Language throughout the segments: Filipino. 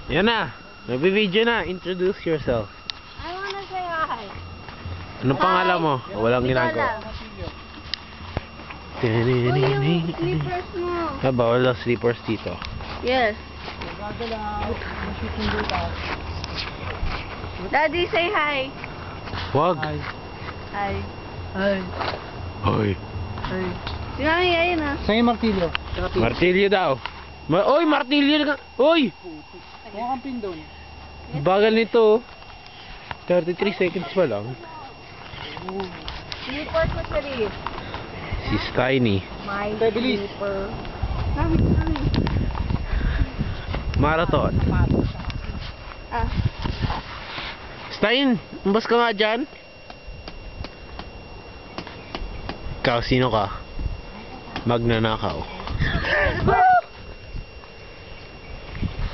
Yan na. Nagbibideo na. Introduce yourself. I wanna say hi. Anong pangalan mo? Walang ginagawa. Yung slippers mo. Bawal daw slippers dito. Yes. Daddy, say hi. Wag. Hi. Hi. Hoy. Hi. Si Mami, ayun ah. Saan yung martilyo? Martilyo daw. Oy, martilyo ka. Oy! Huwag kang pin doon. Bagal nito. 33 seconds pa lang. Slippers mo, Sharif. Si Tiny. My Bilis. slipper. Mami. Marathon. Ah. Stein, umbas ka nga dyan. Ikaw, sino ka? Magnanakaw.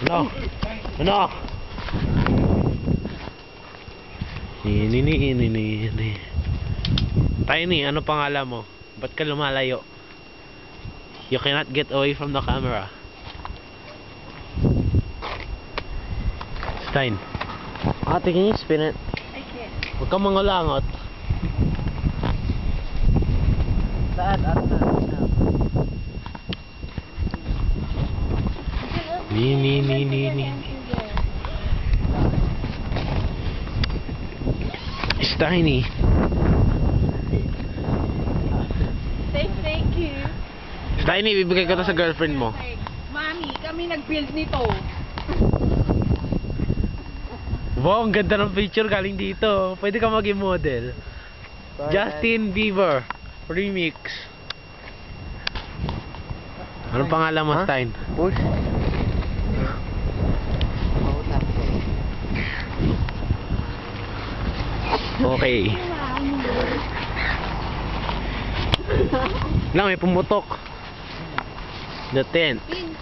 Ano? Ano? Ini. Tiny, ano pangalan mo? Ba't ka lumalayo? You cannot get away from the camera. Stein. Ate, can you spin it? I can't. Huwag kang mangulangot. Ni. It's Tiny. Say thank you. Tiny, bibigay ko to sa girlfriend mo. Mami, kami nag-build nito. Wow, ang ganda ng picture galing dito. Pwede ka maging model. Justin Bieber Remix. Anong pangalan mo, Stein? Push. Okay. Lang, may pumutok. The tent. Pin.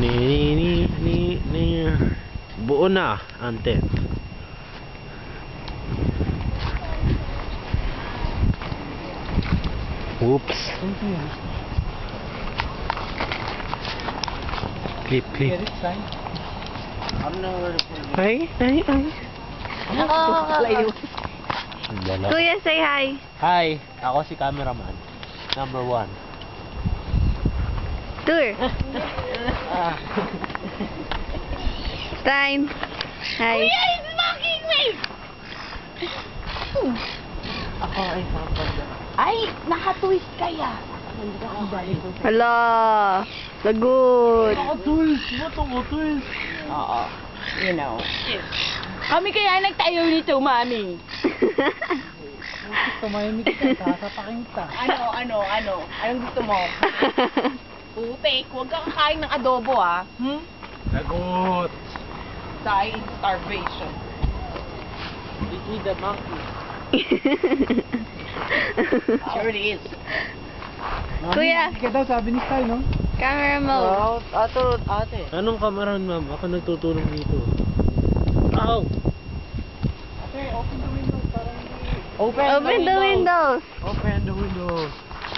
Ni. Buo na ang tent. Oops. Clip. Ay. Kuya, say hi. Hi, ako si cameraman. Number 1. Tour. Stein. Hi. Kuya is mocking me! Ako ay papagda. Ay, naka-twist kaya. Hala. Lagot. Tools! Ba't ako tools? Oo. You know. Kami kaya nagtayo nito, Mami. Tumahimik ka, sasapakin kita. Ano? Anong gusto mo? Putik, huwag kang kakain ng adobo, ah. Lagot. Die in starvation. Eat the monkey. Sure it is. Kuya. Hindi ka daw, sabi ni Style, no? Camera mode. Ate. Anong kameraman, ma'am? Ako nagtutulong dito. Ow! Ate, open the window para hindi... Open the windows. Open the window.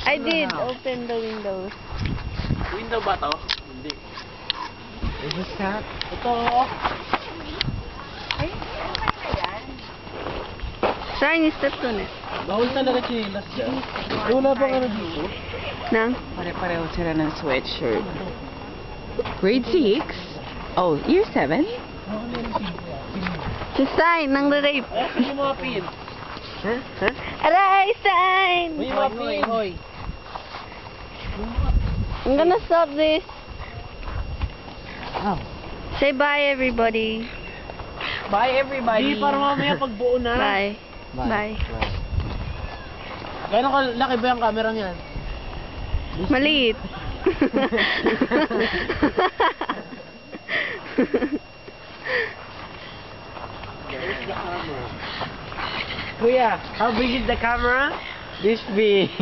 I did open the windows. Window ba to? Hindi. Is this cat? Ito. Stein, step to na. Bawal talaga chilas dyan. Wala bang ano dito? Nang? Pare-pareho sila ng sweatshirt. Grade 6? Oh, year 7? Si Stein, nang rape. Ay, yung mga pin. Aray, Stein! May mga pin. I'm gonna stop this. Oh. Say bye, everybody. Bye, everybody. Hindi, para mamaya pagbuo na. Bye. Bye. Gano'ng kalaki ba yung camera niyan? Maliit. Kuya, how big is the camera? This big.